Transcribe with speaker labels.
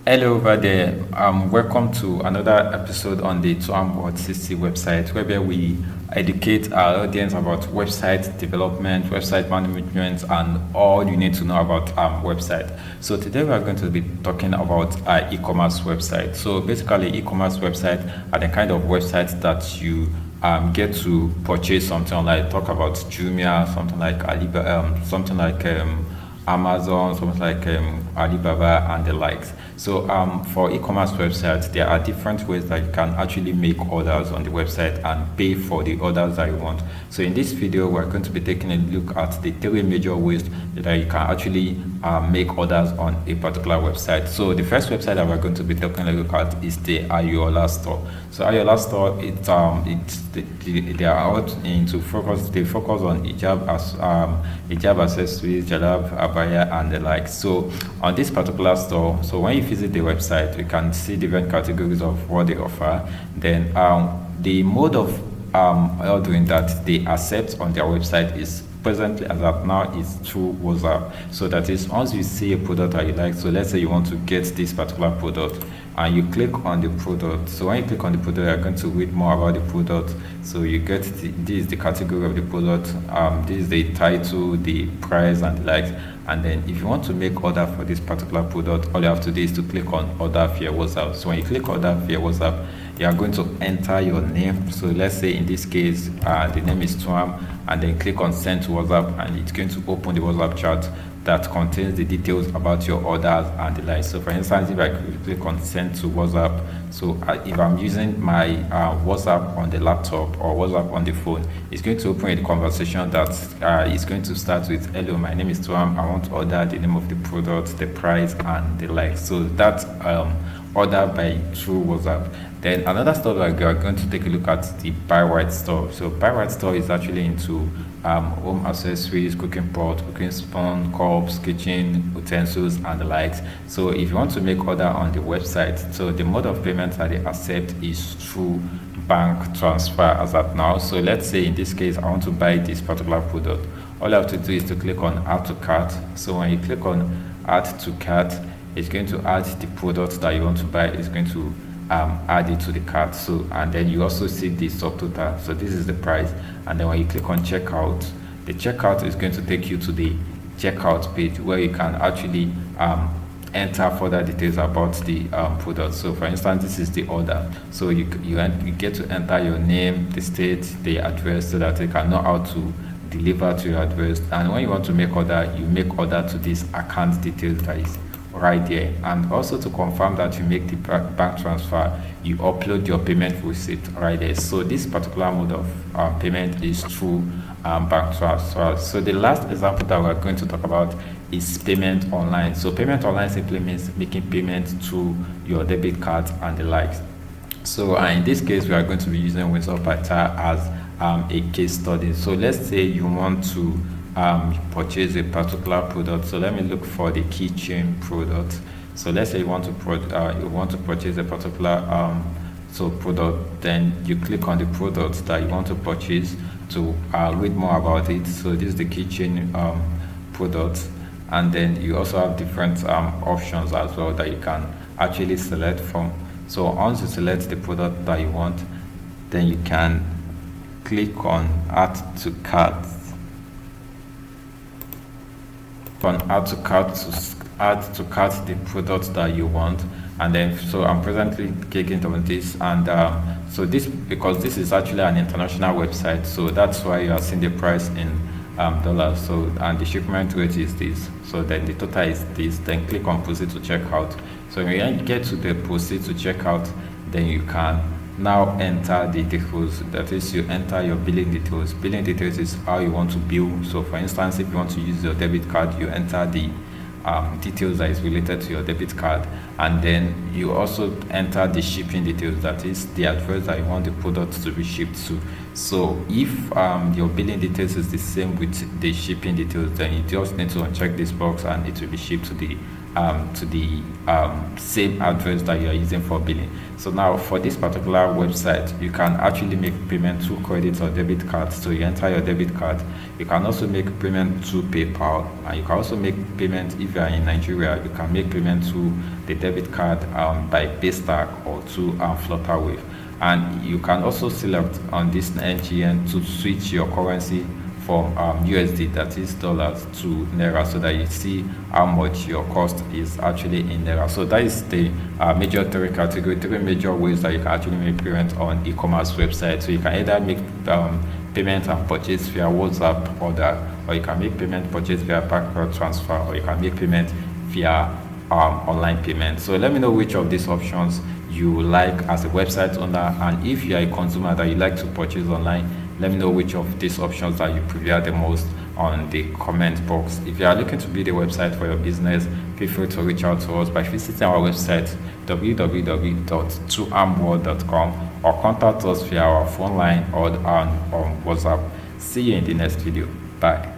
Speaker 1: Hello over there. Welcome to another episode on the 260 website, where we educate our audience about website development, website management, and all you need to know about website. So today we are going to be talking about e-commerce website. So basically, e-commerce website are the kind of websites that you get to purchase something like talk about Jumia, something like Alibaba, something like Amazon, something like Alibaba, and the likes. So for e-commerce websites, there are different ways that you can actually make orders on the website and pay for the orders that you want. So in this video, we're going to be taking a look at the three major ways that you can actually make orders on a particular website. So the first website that we're going to be taking a look at is the Ayola store. So Ayola store, they are out into focus. They focus on hijab accessories, jalab, abaya, and the like. So on this particular store, so when you visit the website, you can see different categories of what they offer. Then the mode of ordering that they accept on their website is presently as of now is through WhatsApp. So that is, once you see a product that you like, so let's say you want to get this particular product and you click on the product. So when you click on the product, you're going to read more about the product. So you get this is the category of the product, this is the title, the price, and the likes. And then if you want to make order for this particular product, all you have to do is to click on order via WhatsApp. So when you click order via WhatsApp, you are going to enter your name. So let's say in this case the name is Tuam, and then click on send to WhatsApp, and it's going to open the WhatsApp chat that contains the details about your orders and the like. So for instance, if I click on send to WhatsApp, so if I'm using my WhatsApp on the laptop or WhatsApp on the phone, it's going to open a conversation that is going to start with, hello, my name is Tuam, I want to order the name of the product, the price, and the like. So that's order by through WhatsApp. Then another store that we are going to take a look at, the Buy White store. So Buy White store is actually into home accessories, cooking pot, cooking spoon, cups, kitchen utensils, and the likes. So if you want to make order on the website, so the mode of payment that they accept is through bank transfer as at now. So let's say in this case, I want to buy this particular product. All I have to do is to click on add to cart. So when you click on add to cart, it's going to add the product that you want to buy. It's going to add it to the cart. So, and then you also see the subtotal. So this is the price. And then when you click on checkout, the checkout is going to take you to the checkout page where you can actually enter further details about the product. So for instance, this is the order. So you get to enter your name, the state, the address, so that they can know how to deliver to your address. And when you want to make order, you make order to this account details that is right there. And also to confirm that you make the bank transfer, you upload your payment receipt right there. So this particular mode of payment is through bank transfer. So the last example that we're going to talk about is payment online. So payment online simply means making payment to your debit card and the likes. So in this case, we are going to be using WhatsApp as a case study. So let's say you want to purchase a particular product. So let me look for the keychain product. So let's say you want to purchase a particular product. Then you click on the product that you want to purchase to read more about it. So this is the keychain product, and then you also have different options as well that you can actually select from. So once you select the product that you want, then you can click on add to cart. Add to cart the product that you want. And then so I'm presently clicking on this, and so this, because this is actually an international website, so that's why you are seeing the price in dollars. So and the shipment rate is this, so then the total is this. Then click on proceed to checkout. So when you get to the proceed to checkout, then you can now enter the details. That is, you enter your billing details. Billing details is how you want to bill. So for instance, if you want to use your debit card, you enter the details that is related to your debit card, and then you also enter the shipping details, that is the address that you want the product to be shipped to. So if your billing details is the same with the shipping details, then you just need to uncheck this box and it will be shipped to the to the same address that you are using for billing. So now for this particular website, you can actually make payment through credit or debit cards. So you enter your debit card. You can also make payment through PayPal, and you can also make payment if you are in Nigeria. You can make payment through the debit card by Paystack or through Flutterwave. And you can also select on this NGN to switch your currency from USD, that is dollars, to Naira, so that you see how much your cost is actually in Naira. So that is the major three major ways that you can actually make payment on e-commerce website. So you can either make payment and purchase via WhatsApp order, or you can make payment purchase via bank transfer, or you can make payment via online payment. So let me know which of these options you like as a website owner, and if you are a consumer that you like to purchase online, let me know which of these options that you prefer the most on the comment box. If you are looking to build a website for your business, feel free to reach out to us by visiting our website www.2armworld.com, or contact us via our phone line or on WhatsApp. See you in the next video. Bye.